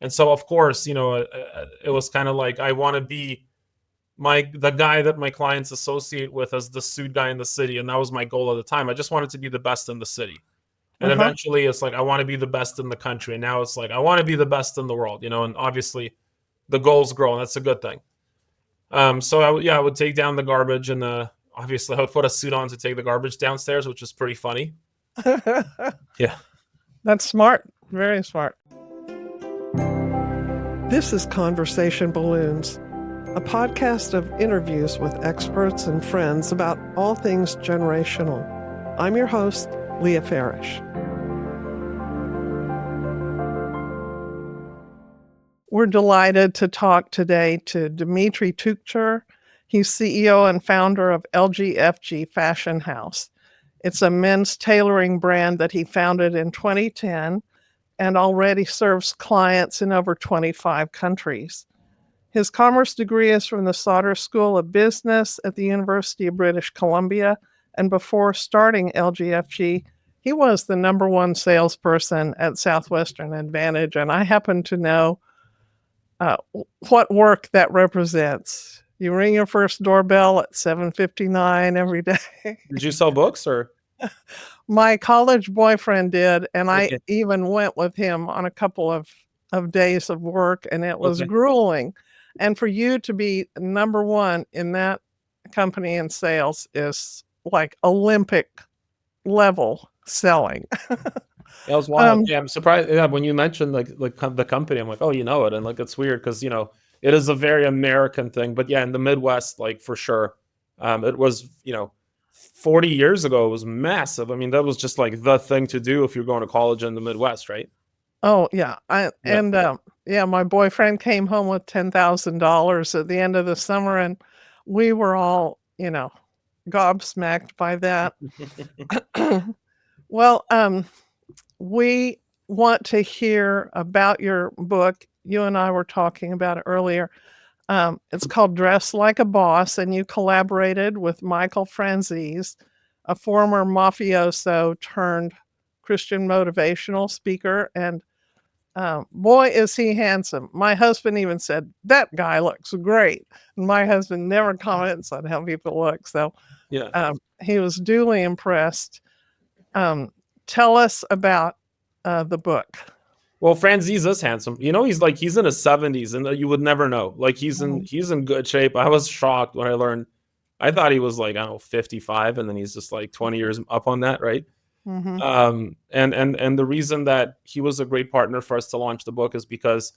And so, of course, it was kind of like, I want to be the guy that my clients associate with as the suit guy in the city. And that was my goal at the time. I just wanted to be the best in the city. And Uh-huh. eventually it's like, I want to be the best in the country. And now it's like, I want to be the best in the world, and obviously the goals grow, and that's a good thing. So I would take down the garbage, and obviously I would put a suit on to take the garbage downstairs, which is pretty funny. Yeah. That's smart. Very smart. This is Conversation Balloons, a podcast of interviews with experts and friends about all things generational. I'm your host, Leah Farish. We're delighted to talk today to Dimitry Toukhcher. He's CEO and founder of LGFG Fashion House. It's a men's tailoring brand that he founded in 2010 and already serves clients in over 25 countries. His commerce degree is from the Sauder School of Business at the University of British Columbia, and before starting LGFG, he was the number one salesperson at Southwestern Advantage, and I happen to know what work that represents. You ring your first doorbell at 7:59 every day. Did you sell books or? My college boyfriend did, and I Okay. even went with him on a couple of days of work, and it was Okay. grueling. And for you to be number one in that company in sales is like Olympic level selling. That was wild. Yeah, I'm surprised. Yeah, when you mentioned like the company, I'm like, oh, you know it, and like it's weird because it is a very American thing. But yeah, in the Midwest, like for sure, it was 40 years ago, it was massive. I mean, that was just like the thing to do if you're going to college in the Midwest, right? Oh yeah, Yeah. yeah, my boyfriend came home with $10,000 at the end of the summer, and we were all gobsmacked by that. Well, we want to hear about your book. You and I were talking about it earlier. It's called Dress Like a Boss, and you collaborated with Michael Franzese, a former mafioso turned Christian motivational speaker. And boy, is he handsome. My husband even said, that guy looks great. And my husband never comments on how people look. So Yeah. he was duly impressed. Tell us about the book. Well, Franzese is handsome. He's in his 70s, and you would never know. Like Mhm. he's in good shape. I was shocked when I learned. I thought he was like, I don't know, 55, and then he's just like 20 years up on that, right? Mhm. And the reason that he was a great partner for us to launch the book is because,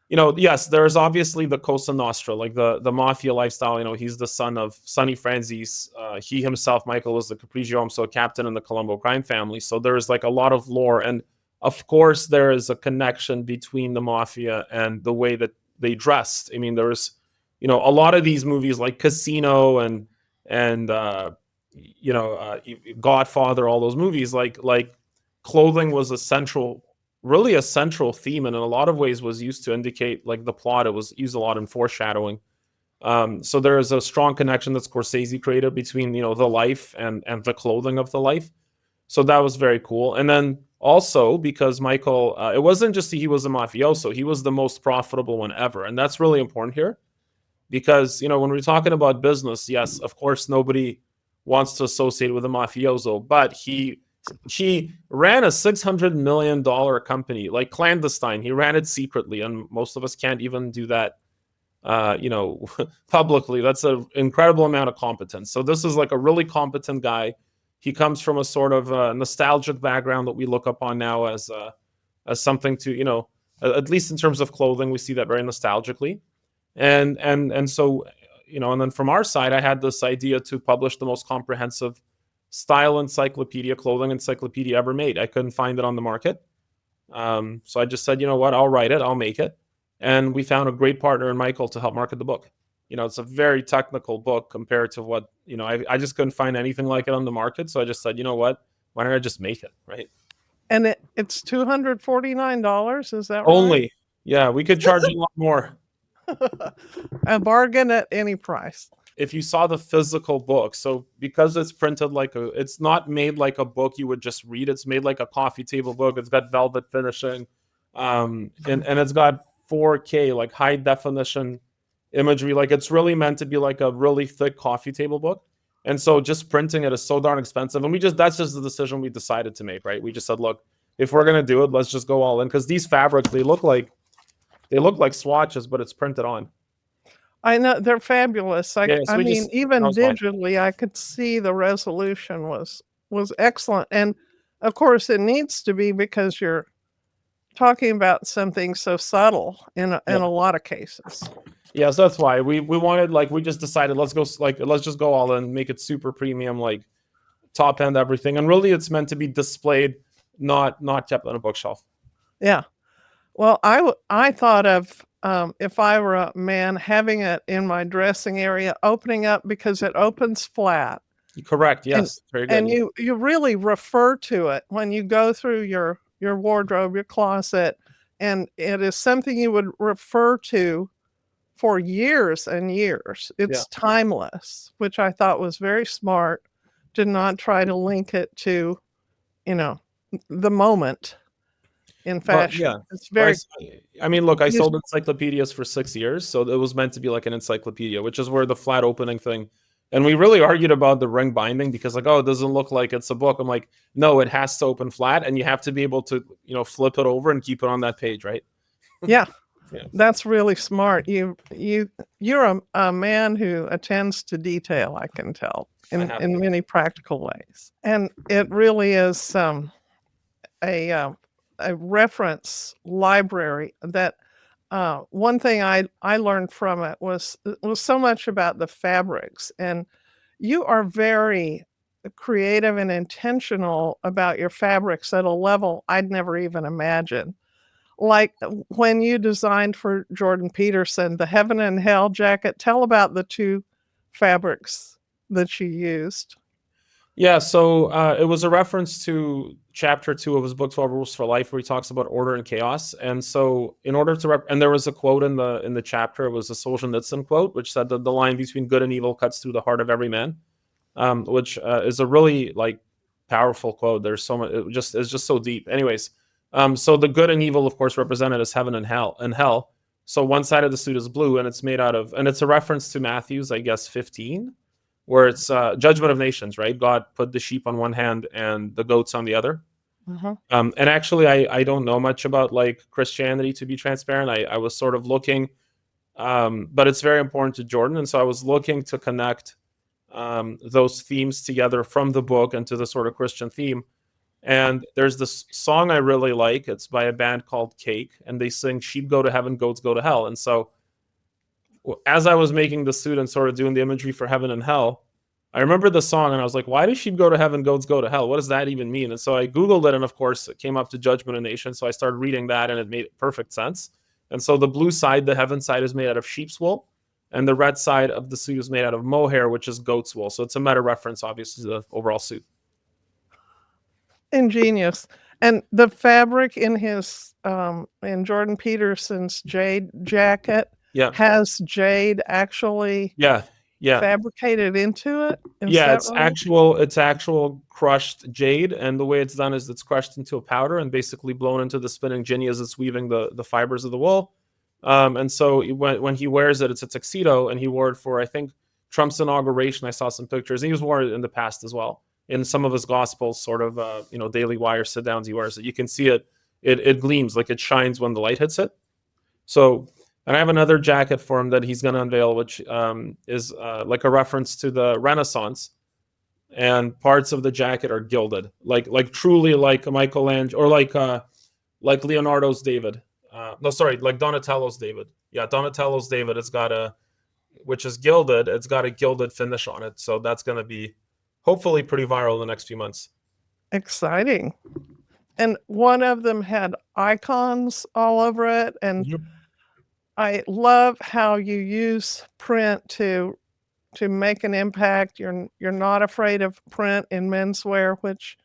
yes, there's obviously the Cosa Nostra, like the mafia lifestyle. He's the son of Sonny Franzese. He himself, Michael, was the Capriccio, so a captain in the Colombo crime family. So there's like a lot of lore, and of course there is a connection between the mafia and the way that they dressed. I mean, there's, a lot of these movies like Casino and Godfather, all those movies, like clothing was really a central theme, and in a lot of ways was used to indicate like the plot. It was used a lot in foreshadowing. So there is a strong connection that Scorsese created between the life and the clothing of the life. So that was very cool. And then also because Michael, it wasn't just he was a mafioso; he was the most profitable one ever, and that's really important here because when we're talking about business, yes, of course, nobody wants to associate with a mafioso, but he ran a $600 million company, like clandestine. He ran it secretly, and most of us can't even do that publicly. That's an incredible amount of competence. So this is like a really competent guy. He comes from a sort of nostalgic background that we look upon now as something to at least in terms of clothing, we see that very nostalgically. And so and then from our side, I had this idea to publish the most comprehensive style encyclopedia, clothing encyclopedia ever made. I couldn't find it on the market. So I just said, you know what, I'll write it, I'll make it. And we found a great partner in Michael to help market the book. It's a very technical book compared to what, I just couldn't find anything like it on the market. So I just said, you know what, why don't I just make it, right? And it's $249, is that right? Only, yeah, we could charge a lot more. A bargain at any price. If you saw the physical book, so because it's printed it's not made like a book you would just read. It's made like a coffee table book. It's got velvet finishing. and it's got 4K, like high definition imagery. Like it's really meant to be like a really thick coffee table book. And so just printing it is so darn expensive. And that's just the decision we decided to make, right? We just said, look, if we're gonna do it, let's just go all in. Because these fabrics, they look like swatches, but it's printed on. I know they're fabulous. Yeah, so I mean, that even was fine. digitally, I could see the resolution was excellent. And of course, it needs to be because you're talking about something so subtle in a lot of cases. Yeah, so that's why we wanted, like, we just decided let's just go all in, make it super premium, like top end everything, and really it's meant to be displayed, not kept on a bookshelf. Yeah. Well, I thought of if I were a man, having it in my dressing area, opening up because it opens flat. Correct. And Yes. Very good. and you really refer to it when you go through your wardrobe, your closet, and it is something you would refer to for years and years. It's timeless, which I thought was very smart. Did not try to link it to, the moment in fashion. Yeah. It's very I mean, look, I useful. sold encyclopedias for 6 years, so it was meant to be like an encyclopedia, which is where the flat opening thing. And we really argued about the ring binding because, like, oh, it doesn't look like it's a book. I'm like, no, it has to open flat, and you have to be able to, flip it over and keep it on that page, right? Yeah. Yeah. That's really smart. You're a man who attends to detail, I can tell, in many practical ways. And it really is a reference library that one thing I learned from it was so much about the fabrics. And you are very creative and intentional about your fabrics at a level I'd never even imagined. Like when you designed for Jordan Peterson, the Heaven and Hell jacket, tell about the two fabrics that you used. Yeah, so it was a reference to chapter 2 of his book 12 Rules for Life, where he talks about order and chaos. And so, in order to and there was a quote in the chapter, it was a Solzhenitsyn quote, which said that the line between good and evil cuts through the heart of every man, which is a really, like, powerful quote. There's so much, it's just so deep. Anyways, so the good and evil, of course, represented as heaven and hell. So one side of the suit is blue, and it's made out of, and it's a reference to Matthew's, I guess, 15, where it's judgment of nations, right? God put the sheep on one hand and the goats on the other. Uh-huh. And actually, I don't know much about, like, Christianity, to be transparent. I was sort of looking, but it's very important to Jordan, and so I was looking to connect those themes together from the book and to the sort of Christian theme. And there's this song I really like. It's by a band called Cake, and they sing "Sheep go to heaven, goats go to hell." And so, as I was making the suit and sort of doing the imagery for heaven and hell, I remember the song and I was like, why do sheep go to heaven, goats go to hell? What does that even mean? And so I Googled it, and of course it came up to Judgment of Nations. So I started reading that, and it made perfect sense. And so the blue side, the heaven side, is made out of sheep's wool, and the red side of the suit is made out of mohair, which is goat's wool. So it's a meta reference, obviously, to the overall suit. Ingenious. And the fabric in in Jordan Peterson's jade jacket has jade actually fabricated into it. It's right? It's actual crushed jade, and the way it's done is it's crushed into a powder and basically blown into the spinning jinny as it's weaving the fibers of the wool. And so when he wears it, it's a tuxedo, and he wore it for, I think, Trump's inauguration. I saw some pictures. He was worn it in the past as well. In some of his gospels, sort of, Daily Wire sit downs, he wears it. You can see it. It gleams, like it shines when the light hits it. So, and I have another jacket for him that he's going to unveil, which is like a reference to the Renaissance. And parts of the jacket are gilded, like truly like Michelangelo, or like Leonardo's David. Like Donatello's David. Yeah, Donatello's David. Which is gilded. It's got a gilded finish on it. So that's going to be hopefully pretty viral in the next few months. Exciting. And one of them had icons all over it. And I love how you use print to make an impact. You're not afraid of print in menswear, which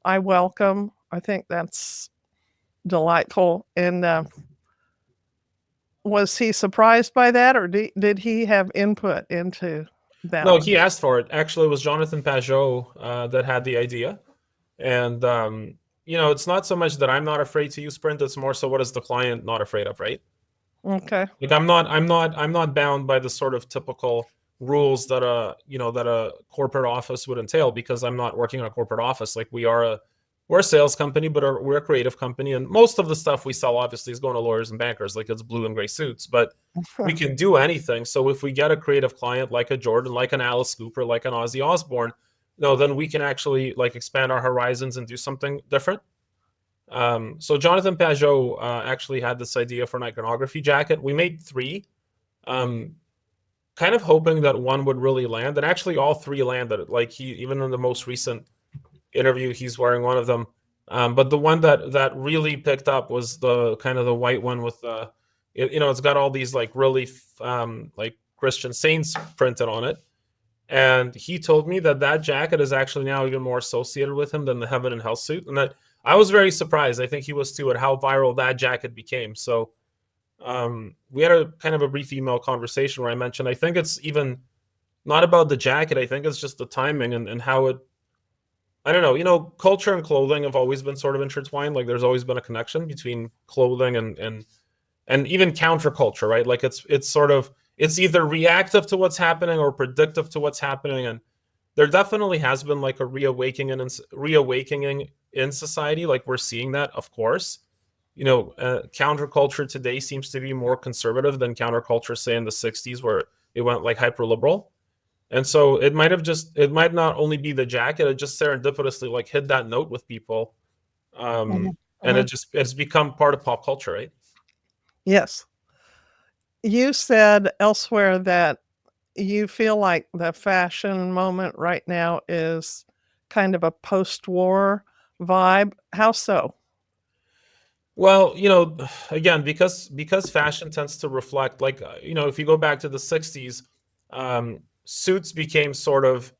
I welcome. I think that's delightful. And was he surprised by that, or did he have input into that? No, he asked for it. Actually, it was Jonathan Pajot that had the idea. And, it's not so much that I'm not afraid to use print. It's more so what is the client not afraid of, right? Okay. Like I'm not bound by the sort of typical rules that a corporate office would entail, because I'm not working in a corporate office. Like we're a sales company, but we're a creative company, and most of the stuff we sell obviously is going to lawyers and bankers, like it's blue and gray suits, but we can do anything. So if we get a creative client like a Jordan, like an Alice Cooper, like an Ozzy Osbourne, then we can actually like expand our horizons and do something different. So Jonathan Pajot actually had this idea for an iconography jacket. We made three, um, kind of hoping that one would really land, and actually all three landed. Like even in the most recent interview, he's wearing one of them. But the one that really picked up was the kind of the white one with it's got all these like really like Christian saints printed on it. And he told me that jacket is actually now even more associated with him than the Heaven and Hell suit, and that I was very surprised. I think he was too, at how viral that jacket became. So we had a kind of a brief email conversation where I mentioned I think it's even not about the jacket. I think it's just the timing and how it. I don't know. Culture and clothing have always been sort of intertwined. Like there's always been a connection between clothing and even counterculture, right? Like it's sort of, it's either reactive to what's happening or predictive to what's happening. And there definitely has been like a reawakening in society. Like we're seeing that, of course. Counterculture today seems to be more conservative than counterculture, say, in the 60s, where it went like hyper liberal. And so it might not only be the jacket, it just serendipitously like hit that note with people. Mhm. And Mhm. it's become part of pop culture, right? Yes. You said elsewhere that you feel like the fashion moment right now is kind of a post-war vibe. How so? Well, again, because fashion tends to reflect, like, if you go back to the 60s, suits became sort of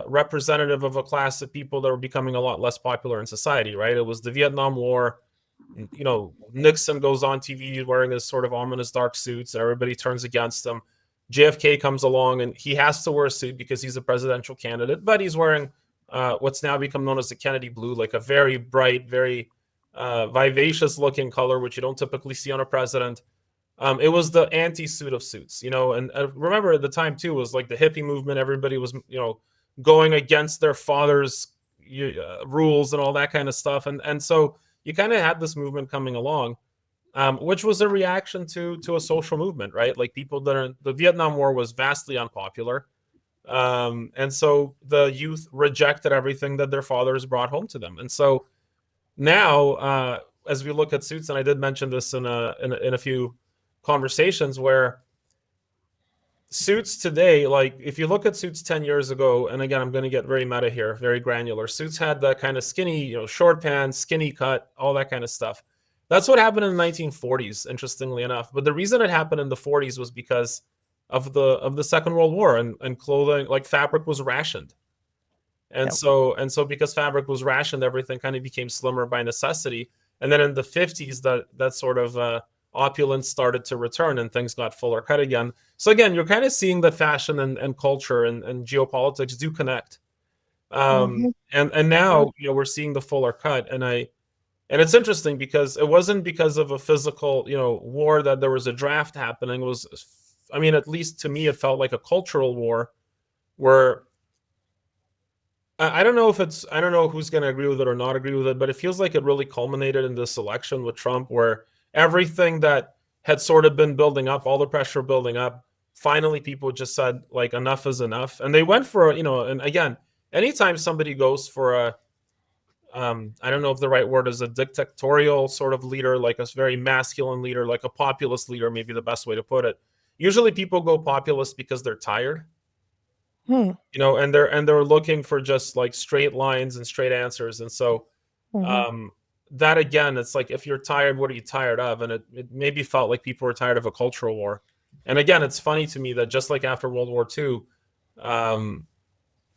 representative of a class of people that were becoming a lot less popular in society, right? It was the Vietnam War. Nixon goes on TV wearing his sort of ominous dark suits, and everybody turns against him. JFK comes along, and he has to wear a suit because he's a presidential candidate, but he's wearing what's now become known as the Kennedy blue, like a very bright, very vivacious looking color, which you don't typically see on a president. It was the anti-suit of suits, and remember at the time too was like the hippie movement. Everybody was, going against their father's rules and all that kind of stuff, and so you kind of had this movement coming along, which was a reaction to a social movement, right? Like people the Vietnam War was vastly unpopular, and so the youth rejected everything that their fathers brought home to them, and so now, as we look at suits, and I did mention this in a few conversations, where suits today, like if you look at suits 10 years ago, and again, I'm going to get very meta here, very granular. Suits had that kind of skinny, short pants, skinny cut, all that kind of stuff. That's what happened in the 1940s, interestingly enough. But the reason it happened in the 40s was because of the Second World War, and clothing, like fabric, was rationed. And Yep. so because fabric was rationed, everything kind of became slimmer by necessity. And then in the 50s, that sort of opulence started to return, and things got fuller cut again. So again, you're kind of seeing that fashion and culture and geopolitics do connect. Mhm. And Right. now, we're seeing the fuller cut. And it's interesting because it wasn't because of a physical, war, that there was a draft happening. It was, I mean, at least to me, it felt like a cultural war, where I don't know if I don't know who's going to agree with it or not agree with it, but it feels like it really culminated in this election with Trump, where everything that had sort of been building up, all the pressure building up, finally people just said, like, enough is enough. And they went for, and again, anytime somebody goes for I don't know if the right word is, a dictatorial sort of leader, like a very masculine leader, like a populist leader, maybe the best way to put it. Usually people go populist because they're tired, Hmm. and they're looking for just like straight lines and straight answers. And so Mhm. um that, again, it's like, if you're tired, what are you tired of? And it maybe felt like people were tired of a cultural war. And again, it's funny to me that just like after World War II, um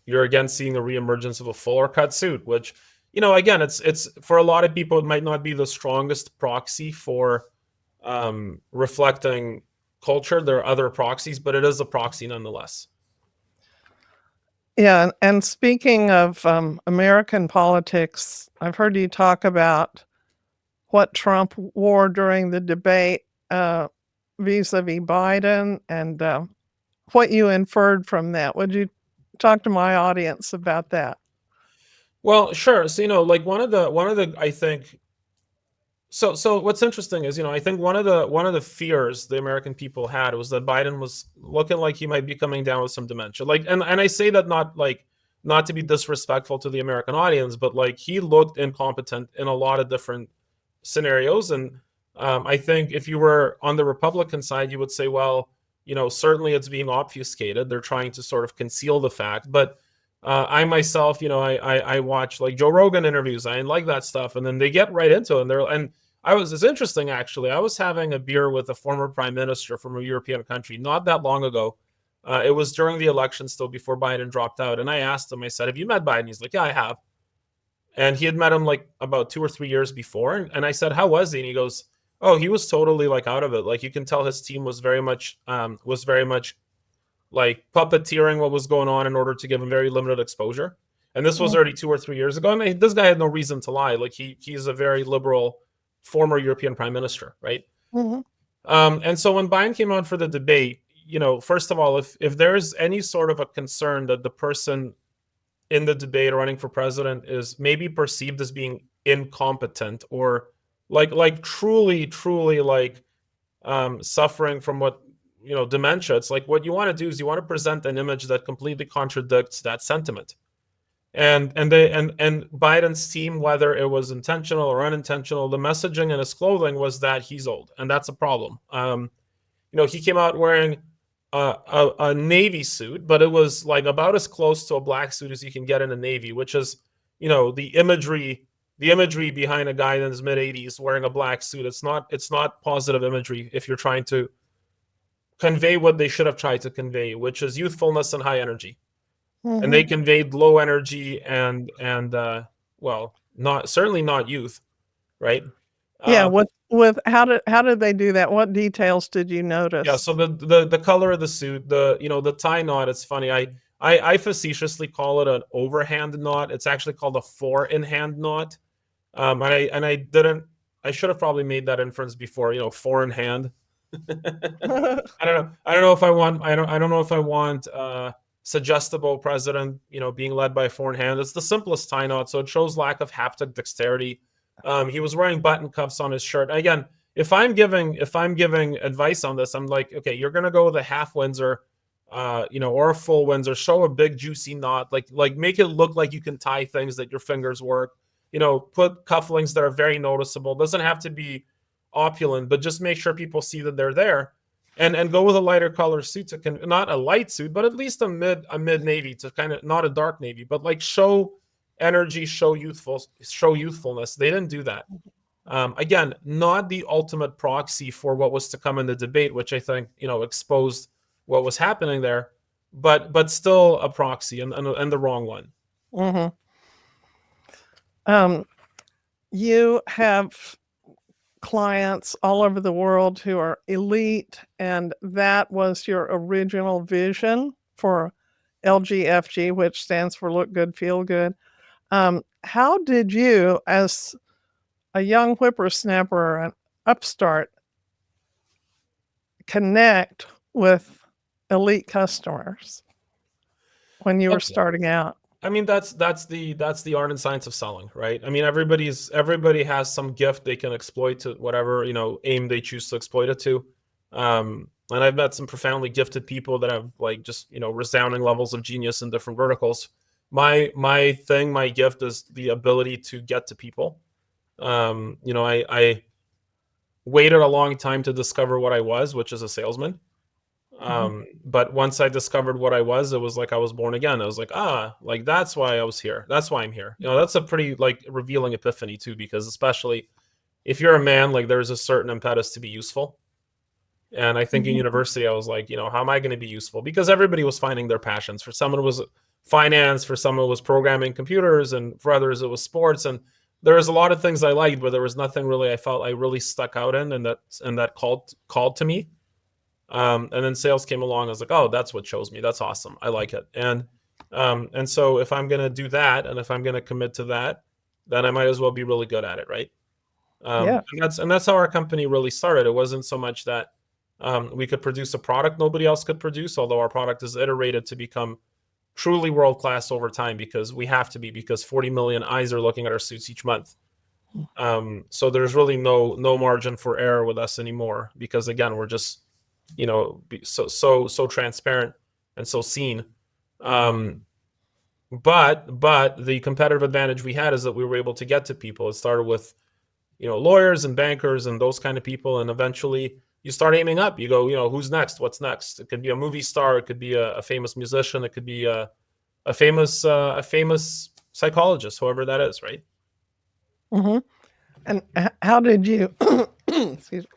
you're again seeing a reemergence of a fuller cut suit, which, again, it's for a lot of people, it might not be the strongest proxy for reflecting culture. There are other proxies, but it is a proxy nonetheless. Yeah, and speaking of American politics, I've heard you talk about what Trump wore during the debate vis-a-vis Biden, and what you inferred from that. Would you talk to my audience about that? Well, sure. So, like one of the I think so what's interesting is, I think one of the fears the American people had was that Biden was looking like he might be coming down with some dementia. Like, and I say that not to be disrespectful to the American audience, but like he looked incompetent in a lot of different scenarios. And I think if you were on the Republican side, you would say, well, certainly it's being obfuscated. They're trying to sort of conceal the fact. But I myself, I watch like Joe Rogan interviews. I like that stuff, and then they get right into it. It's interesting actually. I was having a beer with a former prime minister from a European country not that long ago. It was during the election, still before Biden dropped out, and I asked him. I said, "Have you met Biden?" He's like, "Yeah, I have." And he had met him like about 2 or 3 years before. And I said, "How was he?" And he goes, "Oh, he was totally like out of it. Like you can tell his team was very much like puppeteering what was going on in order to give him very limited exposure." And this was already 2 or 3 years ago. I mean, this guy had no reason to lie. Like he's a very liberal former European prime minister, right? Mhm. And so when Biden came on for the debate, first of all, if there's any sort of a concern that the person in the debate running for president is maybe perceived as being incompetent or like truly like suffering from what dementia, it's like what you want to do is you want to present an image that completely contradicts that sentiment. And Biden's team, whether it was intentional or unintentional, the messaging in his clothing was that he's old, and that's a problem. He came out wearing a navy suit, but it was like about as close to a black suit as you can get in a navy, which is, the imagery behind a guy in his mid 80s wearing a black suit. It's not positive imagery if you're trying to convey what they should have tried to convey, which is youthfulness and high energy. And they Mhm. conveyed low energy and well, not certainly not youth, right? Yeah, Uh, with how did they do that? What details did you Yeah, notice? so the color of the suit, the tie knot, it's funny. I facetiously call it an overhand knot. It's actually called a four-in-hand knot. And I didn't I should have probably made that inference before, four in hand. I don't know if I want suggestible president, being led by a four in hand. It's the simplest tie knot, so it shows lack of haptic dexterity. He was wearing button cuffs on his shirt. Again, if I'm giving advice on this, I'm like, okay, you're gonna go with a half Windsor, or a full Windsor. Show a big juicy knot, like make it look like you can tie things, that your fingers work. Put cufflinks that are very noticeable. Doesn't have to be opulent, but just make sure people see that they're there. And go with a lighter color suit not a light suit, but at least a mid navy, to kind of not a dark navy, but like show energy, show youthfulness. They didn't do that. Again, not the ultimate proxy for what was to come in the debate, which I think exposed what was happening there, but still a proxy, and the wrong one. Mhm. Um, you have clients all over the world who are elite, and that was your original vision for LGFG, which stands for Look Good, Feel Good. How did you, as a young whippersnapper, an upstart, connect with elite customers when you were starting out? I mean, that's the art and science of selling, right? I mean, everybody has some gift they can exploit to whatever aim they choose to exploit it to. And I've met some profoundly gifted people that have like just resounding levels of genius in different verticals. My gift is the ability to get to people. I waited a long time to discover what I was, which is a salesman. Mhm. But once I discovered what I was, it was like I was born again. I was like, like that's why I was here. That's why I'm here. That's a pretty like revealing epiphany too, because especially if you're a man, like there's a certain impetus to be useful. And I think in Mhm. university, I was like, how am I going to be useful? Because everybody was finding their passions. For someone, it was finance. For someone, it was programming computers, and for others, it was sports. And there was a lot of things I liked, but there was nothing really I felt I really stuck out in, and that called to me. And then sales came along. I was like, oh, that's what chose me. That's awesome. I like it. And And so if I'm going to do that, and if I'm going to commit to that, then I might as well be really good at it, right? Yeah. And that's how our company really started. It wasn't so much that we could produce a product nobody else could produce, although our product is iterated to become truly world class over time, because we have to be, because 40 million eyes are looking at our suits each month. So there's really no margin for error with us anymore, because again, we're just, so transparent and so seen. But the competitive advantage we had is that we were able to get to people. It started with lawyers and bankers and those kind of people, and eventually you start aiming up. You go, who's next? What's next? It could be a movie star. It could be a famous musician. It could be a famous psychologist, whoever that is, right? hmm And how did you, excuse me,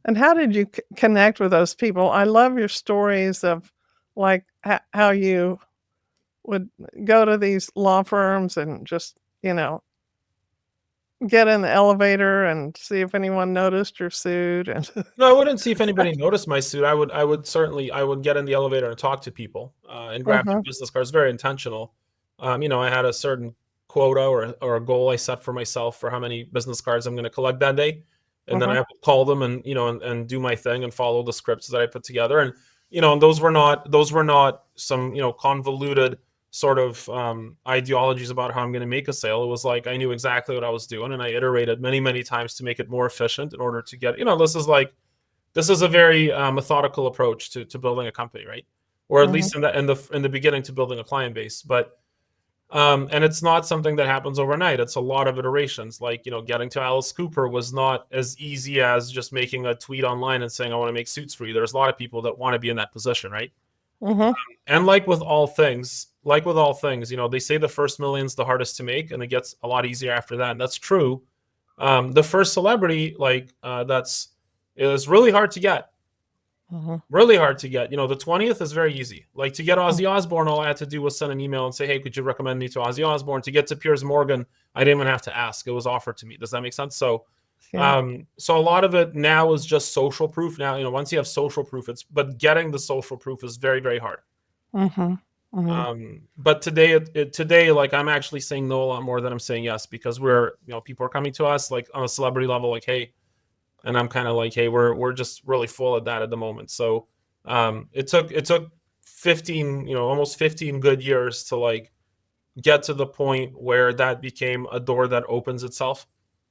and how did you connect with those people? I love your stories of like how you would go to these law firms and just, get in the elevator and see if anyone noticed your suit and No, I wouldn't see if anybody noticed my suit. I would get in the elevator and talk to people and grab their uh-huh, business cards. Very intentional. I had a certain quota or a goal I set for myself for how many business cards I'm going to collect that day, and then uh-huh, I would call them and and do my thing and follow the scripts that I put together. And those were not some convoluted sort of ideologies about how I'm going to make a sale. It was like I knew exactly what I was doing, and I iterated many times to make it more efficient in order to get. This is a very methodical approach to building a company, right? Or at uh-huh, least in the beginning, to building a client base. But and it's not something that happens overnight. It's a lot of iterations. Like getting to Alice Cooper was not as easy as just making a tweet online and saying I want to make suits for you. There's a lot of people that want to be in that position, right? uh-huh, And like with all things, they say the first million's the hardest to make, and it gets a lot easier after that. And that's true. The first celebrity, that's is really hard to get. uh-huh. Really hard to get. The 20th is very easy. Like to get Ozzy Osbourne, all I had to do was send an email and say, "Hey, could you recommend me to Ozzy Osbourne?" To get to Piers Morgan, I didn't even have to ask; it was offered to me. Does that make sense? Yeah. So a lot of it now is just social proof. Now, once you have social proof, but getting the social proof is very, very hard. Uh-huh. Uh-huh. But today, like I'm actually saying no a lot more than I'm saying yes, because people are coming to us like on a celebrity level, like, hey, and I'm kind of like, hey, we're just really full of that at the moment. So it took 15, almost 15 good years to like get to the point where that became a door that opens itself.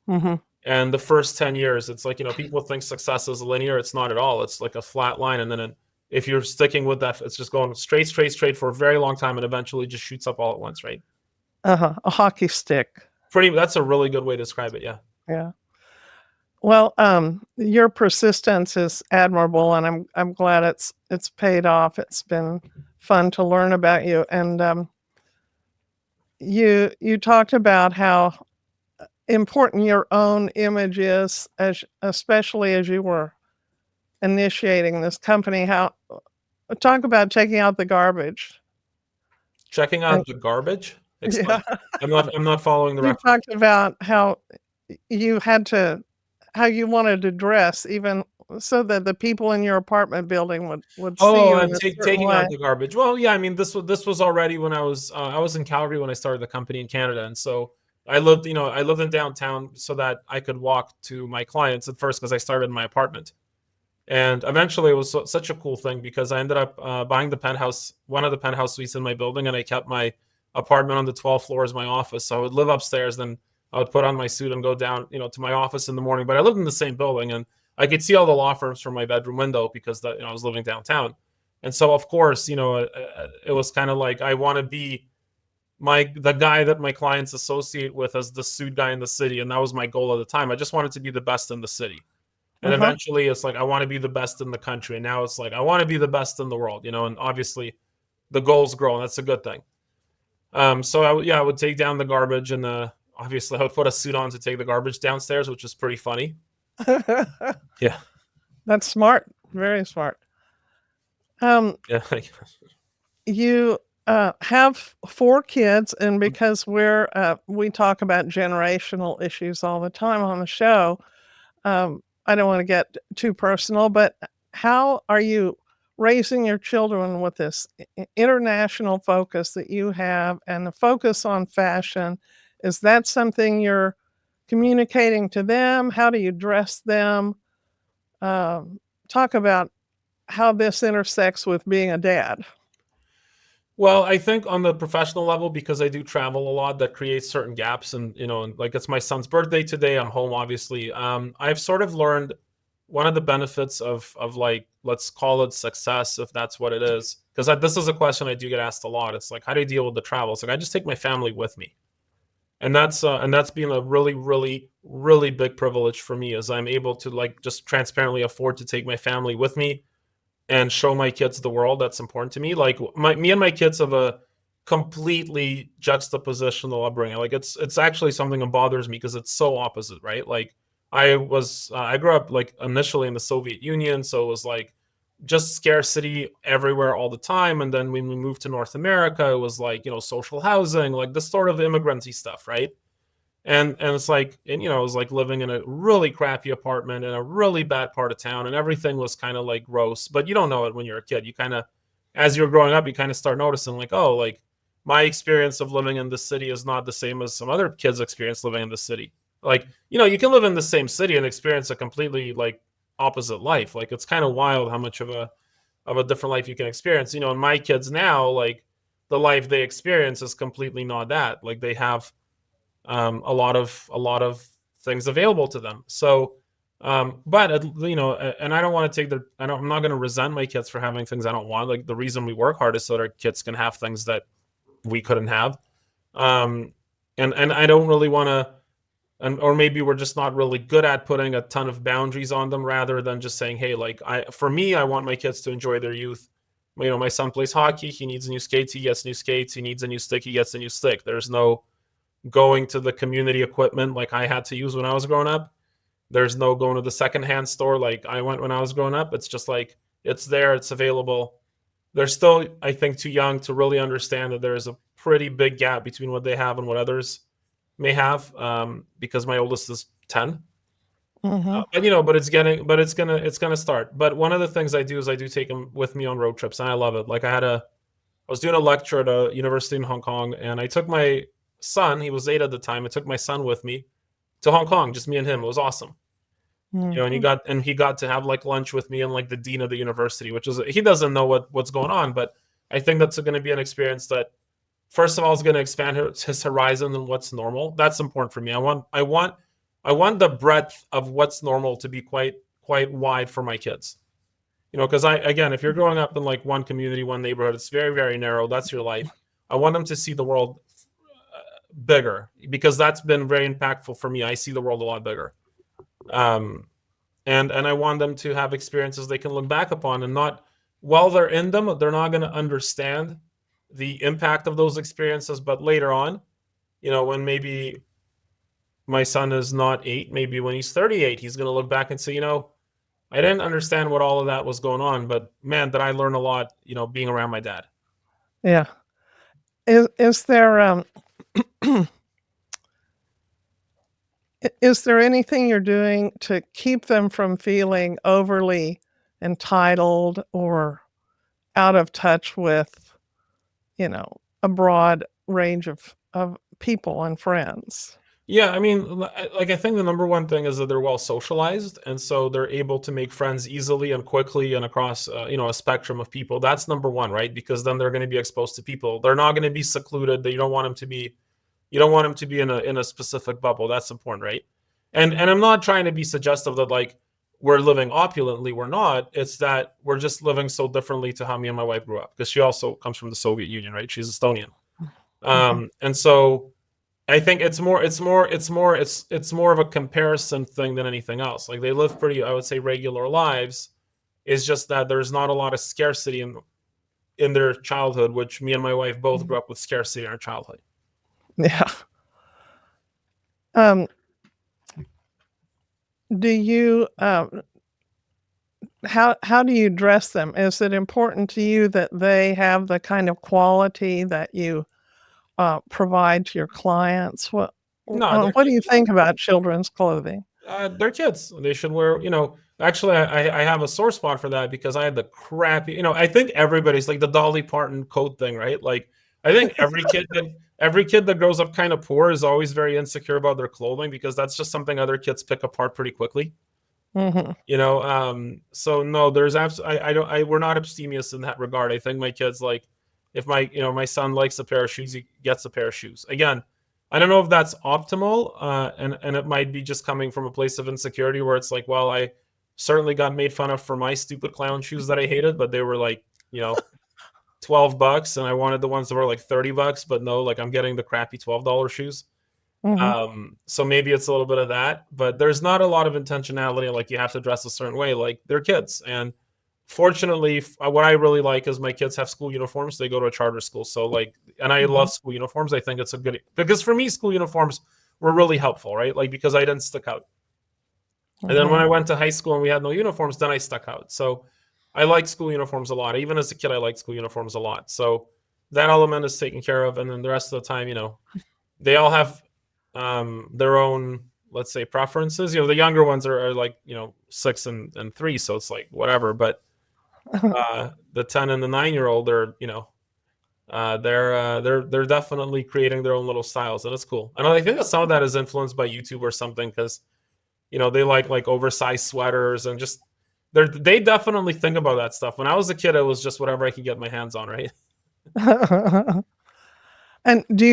Uh-huh. And the first 10 years, it's like, people think success is linear. It's not at all. It's like a flat line. And then if you're sticking with that, it's just going straight for a very long time, and eventually just shoots up all at once, right? Uh-huh. A hockey stick. That's a really good way to describe it. Yeah. Yeah. Well, your persistence is admirable, and I'm glad it's paid off. It's been fun to learn about you, and you talked about how important your own image is, especially as you were initiating this company. How talk about taking out the garbage. Checking And out the garbage. yeah, Explain. I'm not following the you reference. talked about how you had to how you wanted to dress even so that the people in your apartment building would see Oh, you and in a certain taking way. out the garbage. Well, yeah, I mean, this was already when I was in Calgary when I started the company in Canada, and so I lived in downtown so that I could walk to my clients at first, because I started in my apartment, and eventually it was such a cool thing because I ended up buying one of the penthouse suites in my building, and I kept my apartment on the 12th floor as my office. So I would live upstairs, then I would put on my suit and go down, to my office in the morning. But I lived in the same building, and I could see all the law firms from my bedroom window because I was living downtown. And so, of course, it was kind of like I want to be the guy that my clients associate with as the suit guy in the city, and that was my goal at the time. I just wanted to be the best in the city. And Uh-huh. eventually it's like I want to be the best in the country, and now it's like I want to be the best in the world, and obviously the goals grow, and that's a good thing. So I would take down the garbage, and obviously I would put a suit on to take the garbage downstairs, which is pretty funny. Yeah. That's smart, very smart. Um, Yeah. you have 4 kids, and because we talk about generational issues all the time on the show, I don't want to get too personal, but how are you raising your children with this international focus that you have and the focus on fashion, is that something you're communicating to them? How do you dress them? Talk about how this intersects with being a dad. Well, I think on the professional level, because I do travel a lot, that creates certain gaps. And, and like it's my son's birthday today. I'm home, obviously. I've sort of learned one of the benefits of like, let's call it success, if that's what it is. Because this is a question I do get asked a lot. It's like, how do you deal with the travel? It's like, I just take my family with me. And that's been a really, really, really big privilege for me, as I'm able to like just transparently afford to take my family with me and show my kids the world. That's important to me. Like me and my kids have a completely juxtapositional upbringing. Like it's actually something that bothers me because it's so opposite, right? Like I grew up like initially in the Soviet Union, so it was like just scarcity everywhere all the time. And then when we moved to North America, it was like, social housing, like this sort of immigranty stuff, right? And it's like, and it was like living in a really crappy apartment in a really bad part of town, and everything was kind of like gross. But you don't know it when you're a kid. You kind of, as you're growing up, you kind of start noticing like, oh, like my experience of living in the city is not the same as some other kids' experience living in the city. Like, you can live in the same city and experience a completely like opposite life. Like it's kind of wild how much of a different life you can experience. And my kids now, like the life they experience is completely not that. Like they have a lot of things available to them. So, but and I don't want to take I'm not going to resent my kids for having things I don't want. Like the reason we work hard is so that our kids can have things that we couldn't have. And I don't really want to, or maybe we're just not really good at putting a ton of boundaries on them, rather than just saying, hey, like for me, I want my kids to enjoy their youth. My son plays hockey. He needs new skates. He gets new skates. He needs a new stick. He gets a new stick. There's no going to the community equipment like I had to use when I was growing up. There's no going to the secondhand store like I went when I was growing up. It's just like it's there, it's available. They're still, I think, too young to really understand that there is a pretty big gap between what they have and what others may have. Because my oldest is 10. Mm-hmm. But it's gonna start. But one of the things I do is I do take them with me on road trips, and I love it. Like I was doing a lecture at a university in Hong Kong, and I took my son, he was 8 at the time. I took my son with me to Hong Kong, just me and him. It was awesome. Mm-hmm. And he got to have like lunch with me and like the dean of the university, which is, he doesn't know what's going on, but I think that's going to be an experience that, first of all, is going to expand his horizon and what's normal. That's important for me. I want the breadth of what's normal to be quite wide for my kids. Because again, if you're growing up in like one community, one neighborhood, it's very, very narrow. That's your life. I want them to see the world bigger, because that's been very impactful for me. I see the world a lot bigger. And I want them to have experiences they can look back upon, and not, while they're in them, they're not going to understand the impact of those experiences. But later on, when maybe my son is not 8, maybe when he's 38, he's going to look back and say, I didn't understand what all of that was going on, but man, did I learn a lot, being around my dad. Yeah. Is there is there anything you're doing to keep them from feeling overly entitled or out of touch with, a broad range of people and friends? Yeah, I mean, like I think the number one thing is that they're well socialized, and so they're able to make friends easily and quickly and across, a spectrum of people. That's number one, right? Because then they're going to be exposed to people. They're not going to be secluded. You don't want them to be, in a specific bubble. That's important, right? And I'm not trying to be suggestive that like we're living opulently. We're not. It's that we're just living so differently to how me and my wife grew up, because she also comes from the Soviet Union, right? She's Estonian, and so I think it's more of a comparison thing than anything else. Like they live pretty, I would say, regular lives. It's just that there's not a lot of scarcity in their childhood, which me and my wife both grew up with scarcity in our childhood. Yeah. Do you how do you dress them? Is it important to you that they have the kind of quality that you provide to your clients? No, What do you think about children's clothing? they're kids. They should wear, Actually, I have a sore spot for that because I had the crappy, I think everybody's like the Dolly Parton coat thing, right? Like I think every kid that grows up kind of poor is always very insecure about their clothing because that's just something other kids pick apart pretty quickly. Hmm. So no, there's absolutely we're not abstemious in that regard. I think my kids like if my son likes a pair of shoes, he gets a pair of shoes. Again, I don't know if that's optimal, and it might be just coming from a place of insecurity where it's like, well, I certainly got made fun of for my stupid clown shoes that I hated, but they were like, $12 and I wanted the ones that were like $30, but no, like I'm getting the crappy $12 shoes. Hmm. So maybe it's a little bit of that, but there's not a lot of intentionality. Like you have to dress a certain way, like they're kids. And fortunately, what I really like is my kids have school uniforms. They go to a charter school. So like, and I Hmm. love school uniforms. I think it's a good, because for me, school uniforms were really helpful, right? Like, because I didn't stick out. And then when Hmm. I went to high school and we had no uniforms, then I stuck out. So I like school uniforms a lot. Even as a kid, I liked school uniforms a lot. So that element is taken care of. And then the rest of the time, they all have their own, let's say, preferences. The younger ones are like 6 and 3, so it's like whatever. But the 10 and the 9-year-old are they're definitely creating their own little styles, and it's cool. And I think that some of that is influenced by YouTube or something, because they like oversized sweaters and just they definitely think about that stuff. When I was a kid, it was just whatever I could get my hands on, right? And do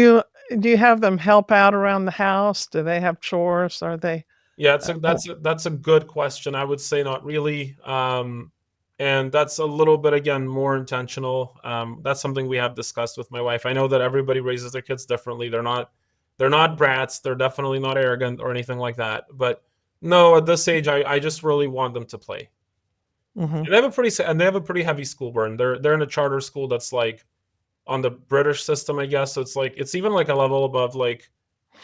you have them help out around the house? Do they have chores? Are they? Yeah, Uh, that's a good question. I would say not really. And that's a little bit, again, more intentional. That's something we have discussed with my wife. I know that everybody raises their kids differently. They're not brats. They're definitely not arrogant or anything like that. But no, at this age, I just really want them to play. mhm. And they have a pretty heavy school burn. They're in a charter school that's like on the British system, I guess. So it's like it's even like a level above like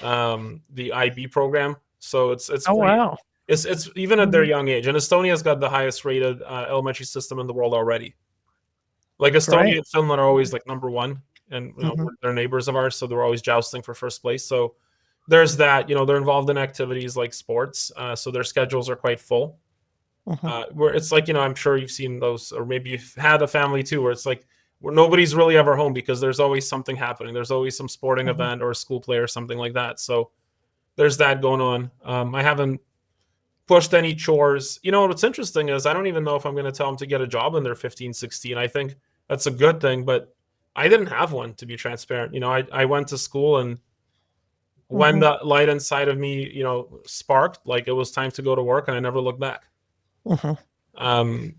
the IB program. So it's Oh, pretty. wow. It's even at their Mhm. young age, and Estonia's got the highest rated elementary system in the world already. Like Estonia Great. and Finland are always like number one, and Mhm. they're neighbors of ours, so they're always jousting for first place. So there's that. They're involved in activities like sports, so their schedules are quite full. Mhm. Where it's like, I'm sure you've seen those, or maybe you've had a family too, where it's like where nobody's really ever home because there's always something happening. There's always some sporting Mhm. event or a school play or something like that. So there's that going on. I haven't pushed any chores. What's interesting is I don't even know if I'm going to tell them to get a job when they're 15, 16. I think that's a good thing, but I didn't have one, to be transparent. I went to school, and when Mhm. the light inside of me, sparked, like it was time to go to work, and I never looked back. Mhm. Um,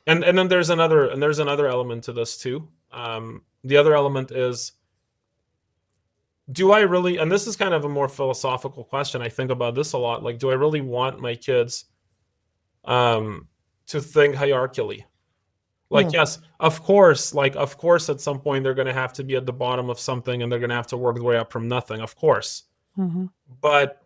and then there's another element to this too. The other element is, do I really, and this is kind of a more philosophical question. I think about this a lot. Like, do I really want my kids um, to think hierarchically? Like, Mm. yes, of course, at some point they're going to have to be at the bottom of something, and they're going to have to work their way up from nothing, of course. Mhm. But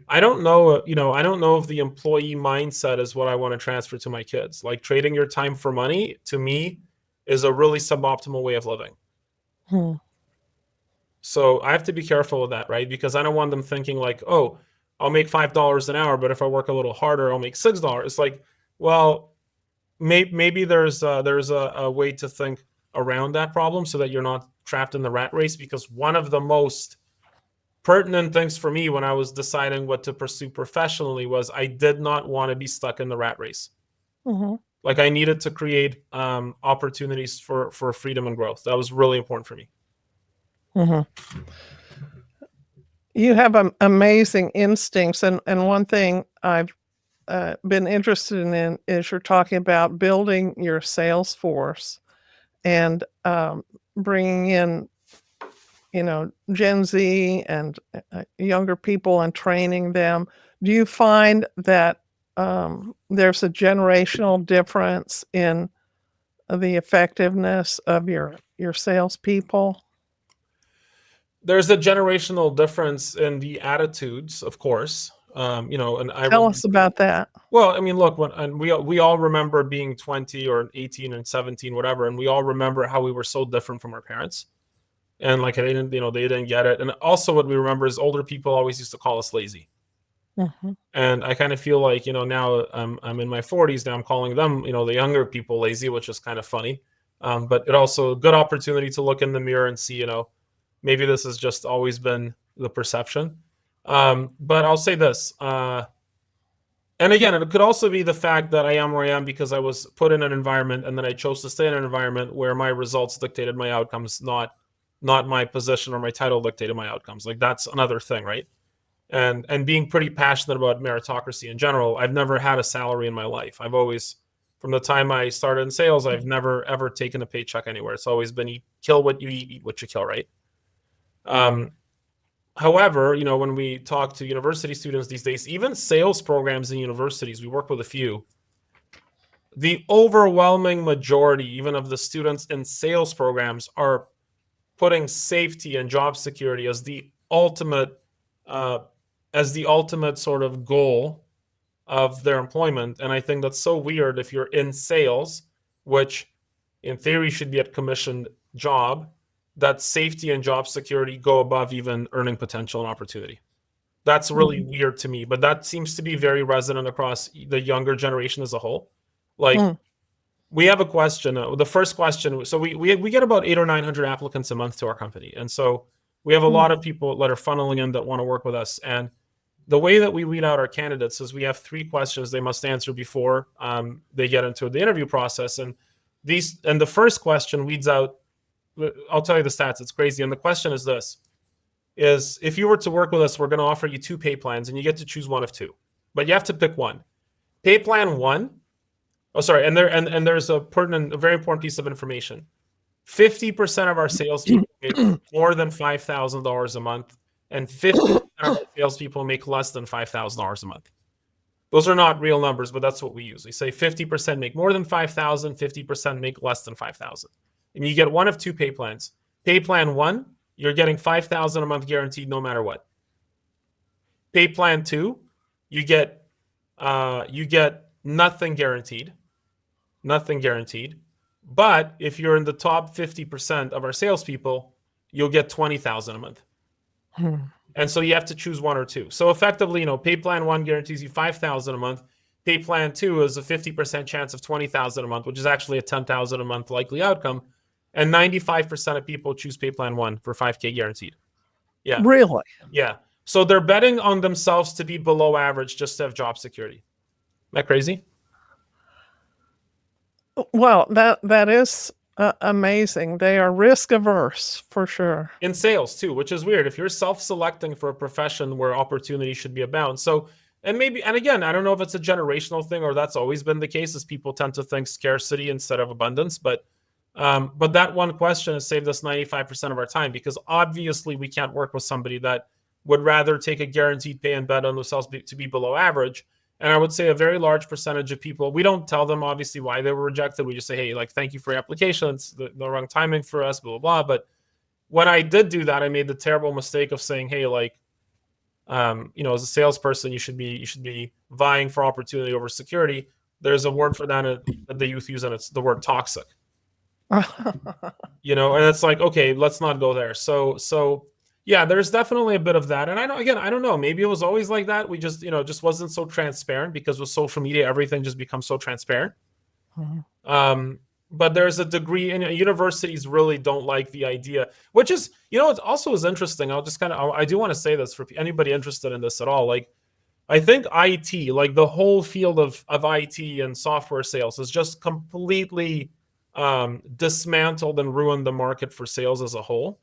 I don't know, I don't know if the employee mindset is what I want to transfer to my kids. Like, trading your time for money, to me, is a really suboptimal way of living. Hmm. So I have to be careful with that, right? Because I don't want them thinking like, oh, I'll make $5 an hour, but if I work a little harder, I'll make $6. It's like, well, maybe there's a way to think around that problem so that you're not trapped in the rat race. Because one of the most pertinent things for me when I was deciding what to pursue professionally was I did not want to be stuck in the rat race. Mhm. Like, I needed to create opportunities for freedom and growth. That was really important for me. Mhm. You have amazing instincts, and one thing I've been interested in is you're talking about building your sales force and bringing in, Gen Z and younger people and training them. Do you find that there's a generational difference in the effectiveness of your salespeople? There's a generational difference in the attitudes, of course. And I Tell us remember. about that. Well, I mean, look, and we all remember being 20 or 18 and 17, whatever, and we all remember how we were so different from our parents, and like they didn't get it. And also, what we remember is older people always used to call us lazy. Mhm. And I kind of feel like, now I'm in my 40s now. I'm calling them, the younger people lazy, which is kind of funny. But it also a good opportunity to look in the mirror and see, maybe this has just always been the perception. But I'll say this. And again, it could also be the fact that I am where I am because I was put in an environment and then I chose to stay in an environment where my results dictated my outcomes, not my position or my title dictated my outcomes. Like that's another thing, right? And being pretty passionate about meritocracy in general. I've never had a salary in my life. I've always, from the time I started in sales, I've never ever taken a paycheck anywhere. It's always been kill what you eat what you kill, right? However, when we talk to university students these days, even sales programs in universities, we work with a few. The overwhelming majority, even of the students in sales programs, are putting safety and job security as the ultimate sort of goal of their employment. And I think that's so weird if you're in sales, which in theory should be a commissioned job, that safety and job security go above even earning potential and opportunity. That's really weird to me, but that seems to be very resonant across the younger generation as a whole. Like, we have a question. The first question. So we get about 800 or 900 applicants a month to our company, and so we have a lot of people that are funneling in that want to work with us. And the way that we weed out our candidates is we have 3 questions they must answer before they get into the interview process. And the first question weeds out. I'll tell you the stats. It's crazy. And the question is this: is if you were to work with us, we're going to offer you 2 pay plans, and you get to choose one of 2, but you have to pick one. Pay plan 1. Oh, sorry. And there's a very important piece of information. 50% of our salespeople make more than $5,000 a month, and 50% of our salespeople make less than $5,000 a month. Those are not real numbers, but that's what we use. We say 50% make more than 5,000, 50% make less than 5,000. And you get one of 2 pay plans. Pay plan 1, you're getting 5,000 a month guaranteed no matter what. Pay plan 2, you get nothing guaranteed. Nothing guaranteed. But if you're in the top 50% of our salespeople, you'll get 20,000 a month. And so you have to choose one or 2. So effectively, pay plan 1 guarantees you 5,000 a month. Pay plan 2 is a 50% chance of 20,000 a month, which is actually a 10,000 a month likely outcome. And 95% of people choose pay plan 1 for 5K guaranteed. Yeah. Really? Yeah. So they're betting on themselves to be below average just to have job security. Isn't that crazy? Well, that is amazing. They are risk averse for sure. In sales too, which is weird. If you're self-selecting for a profession where opportunity should be abound. So, and again, I don't know if it's a generational thing or that's always been the case, as people tend to think scarcity instead of abundance. But that one question has saved us 95% of our time, because obviously we can't work with somebody that would rather take a guaranteed pay and bet on themselves to be below average. And I would say a very large percentage of people, we don't tell them obviously why they were rejected. We just say, hey, thank you for your application. It's the wrong timing for us, blah, blah, blah. But when I did do that, I made the terrible mistake of saying, hey, as a salesperson, you should be vying for opportunity over security. There's a word for that the youth use, and it's the word toxic. And it's like, okay, let's not go there. So yeah, there's definitely a bit of that. And I don't know, maybe it was always like that. We just, just wasn't so transparent, because with social media, everything just becomes so transparent. But there's a degree, and universities really don't like the idea, which is, it also is interesting. I do want to say this for anybody interested in this at all. I think IT, the whole field of IT and software sales, is just completely dismantled and ruined the market for sales as a whole.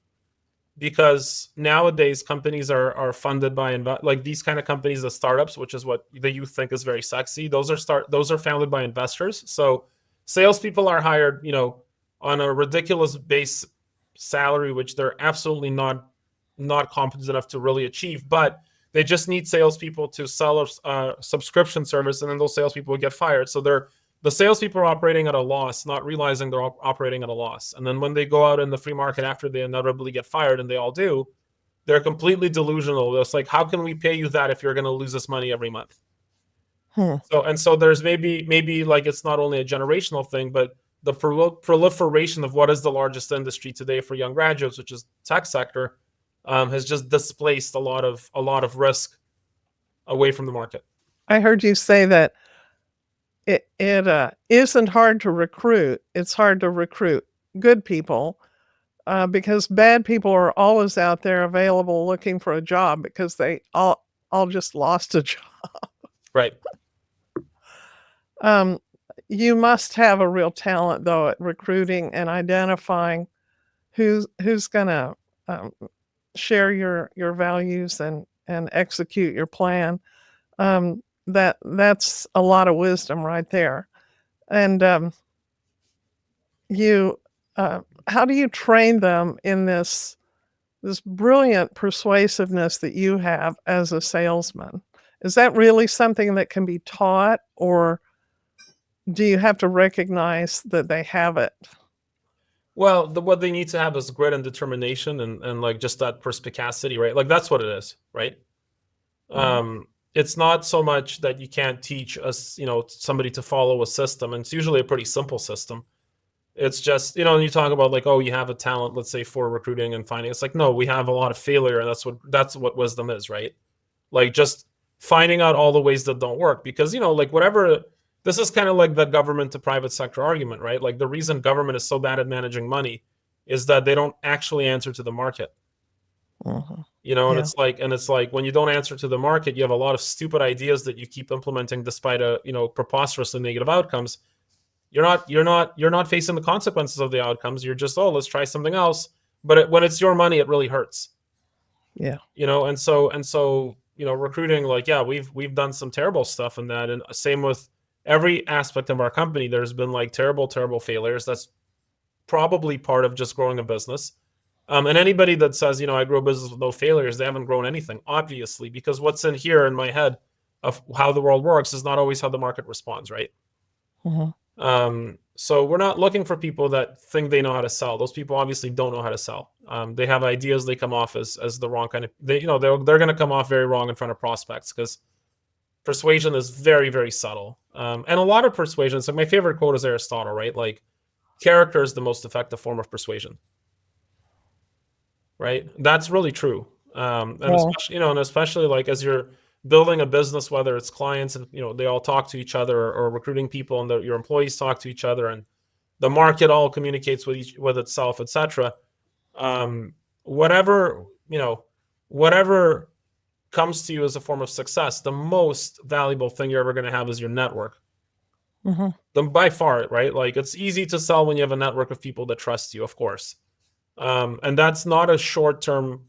Because nowadays companies are funded by these kind of companies, the startups, which is what the youth think is very sexy. Those are founded by investors. So salespeople are hired, on a ridiculous base salary, which they're absolutely not competent enough to really achieve. But they just need salespeople to sell a subscription service, and then those salespeople would get fired. So the salespeople are operating at a loss, not realizing they're operating at a loss. And then when they go out in the free market after they inevitably get fired, and they all do, they're completely delusional. It's like, how can we pay you that if you're going to lose this money every month? So there's maybe it's not only a generational thing, but the proliferation of what is the largest industry today for young graduates, which is tech sector, has just displaced a lot of risk away from the market. I heard you say that it isn't hard to recruit. It's hard to recruit good people because bad people are always out there available looking for a job because they all just lost a job. Right. You must have a real talent though at recruiting and identifying who's gonna share your values and execute your plan. That's a lot of wisdom right there. And you how do you train them in this brilliant persuasiveness that you have as a salesman? Is that really something that can be taught, or do you have to recognize that they have it? Well, what they need to have is grit and determination and like just that perspicacity, right? Like that's what it is, right? It's not so much that you can't teach us, somebody to follow a system, and it's usually a pretty simple system. It's just, you talk about like, oh, you have a talent, let's say for recruiting and finding. It's like, no, we have a lot of failure, and that's what wisdom is, right? Like just finding out all the ways that don't work, because like whatever. This is kind of like the government to private sector argument, right? Like the reason government is so bad at managing money is that they don't actually answer to the market. And Yeah. it's like when you don't answer to the market, you have a lot of stupid ideas that you keep implementing despite preposterously negative outcomes. You're not facing the consequences of the outcomes. You're just, oh, let's try something else. But when it's your money, it really hurts. Yeah. And so recruiting, like, yeah, we've done some terrible stuff in that, and same with every aspect of our company. There's been like terrible failures. That's probably part of just growing a business. And anybody that says, I grow a business with no failures, they haven't grown anything, obviously, because what's in here in my head of how the world works is not always how the market responds, right? So we're not looking for people that think they know how to sell. Those people obviously don't know how to sell. They have ideas. They come off as the wrong kind of, they're going to come off very wrong in front of prospects, because persuasion is very, very subtle. And a lot of persuasion, so my favorite quote is Aristotle, right? Like, character is the most effective form of persuasion, right? That's really true. Especially like as you're building a business, whether it's clients and they all talk to each other, or recruiting people and your employees talk to each other, and the market all communicates with itself, etc. Whatever comes to you as a form of success, the most valuable thing you're ever going to have is your network. By far, right? Like, it's easy to sell when you have a network of people that trust you, of course. And that's not a short-term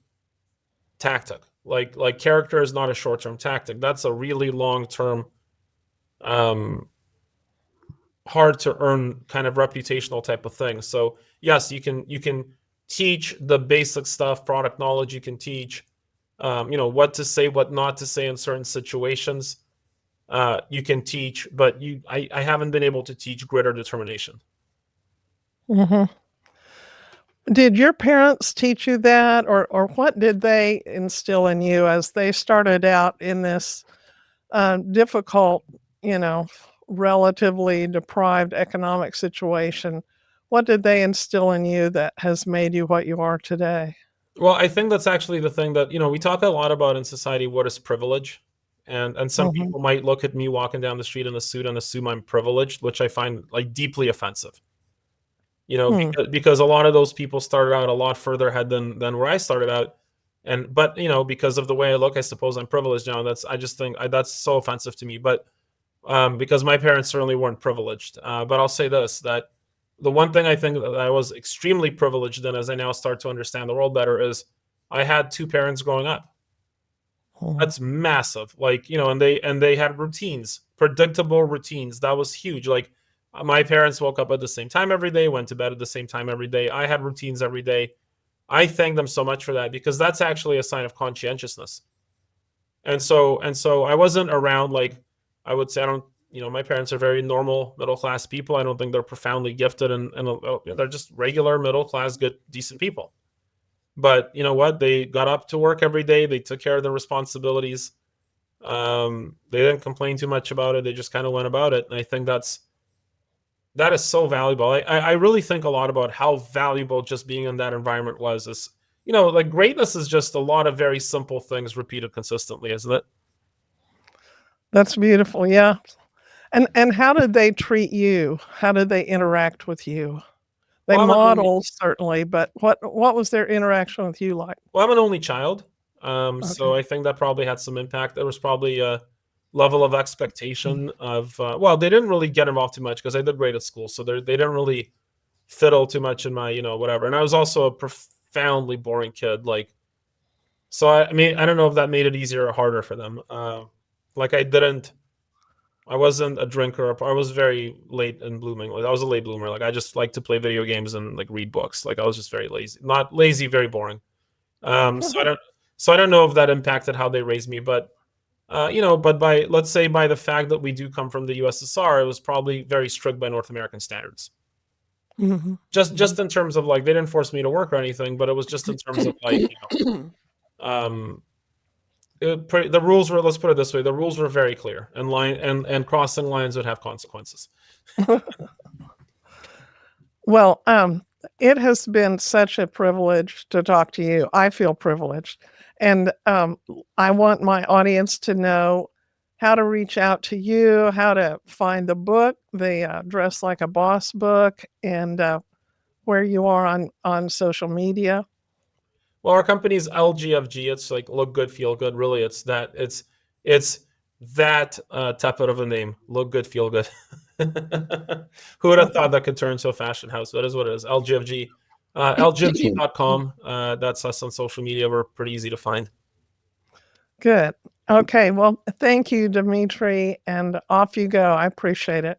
tactic. Like character is not a short-term tactic. That's a really long-term, hard to earn kind of reputational type of thing. So yes, you can teach the basic stuff, product knowledge. You can teach, what to say, what not to say in certain situations. You can teach, but I haven't been able to teach grit or determination. Did your parents teach you that, or what did they instill in you as they started out in this difficult, relatively deprived economic situation? What did they instill in you that has made you what you are today? Well, I think that's actually the thing that, we talk a lot about in society, what is privilege? And some people might look at me walking down the street in a suit and assume I'm privileged, which I find like deeply offensive. Because a lot of those people started out a lot further ahead than where I started out. But because of the way I look, I suppose I'm privileged now. I just think that's so offensive to me. But because my parents certainly weren't privileged. But I'll say this, that the one thing I think that I was extremely privileged in, as I now start to understand the world better, is I had two parents growing up. That's massive. Like, and they had routines, predictable routines. That was huge. Like, my parents woke up at the same time every day, went to bed at the same time every day. I had routines every day. I thank them so much for that, because that's actually a sign of conscientiousness. And so I wasn't around, like, I would say, I don't, my parents are very normal middle-class people. I don't think they're profoundly gifted, and they're just regular middle-class, good, decent people. But you know what? They got up to work every day. They took care of their responsibilities. They didn't complain too much about it. They just kind of went about it. And I think that is so valuable. I really think a lot about how valuable just being in that environment was. Is, like, greatness is just a lot of very simple things repeated consistently, isn't it? That's beautiful. Yeah. And how did they treat you? How did they interact with you? They Well, model certainly, but what was their interaction with you like? I'm an only child, Okay. so I think that probably had some impact. There was probably a level of expectation of well, they didn't really get involved too much because I did great at school, so they didn't really fiddle too much in my whatever. And I was also a profoundly boring kid, like so. I mean, I don't know if that made it easier or harder for them. Like I wasn't a drinker. I was very late in blooming. Like I was a late bloomer. Like I just like to play video games and like read books. Like I was just very lazy, not lazy, very boring. So I don't know if that impacted how they raised me, but but by let's say by the fact that we do come from the USSR, it was probably very strict by North American standards. Mhm. Just in terms of like they didn't force me to work or anything, but it was just in terms of like um, the rules were, let's put it this way, the rules were very clear, and and crossing lines would have consequences. Well, it has been such a privilege to talk to you. I feel privileged. And I want my audience to know how to reach out to you, how to find the book, the Dress Like a Boss book, and where you are on social media. Well, our company's LGFG. It's like look good, feel good. Really, it's that tepid of a name. Look good, feel good. Who would have thought that could turn to a fashion house? That is what it is. LGFG. LGFG.com. That's us on social media. We're pretty easy to find. Good. Okay. Well, thank you, Dimitri, and off you go. I appreciate it.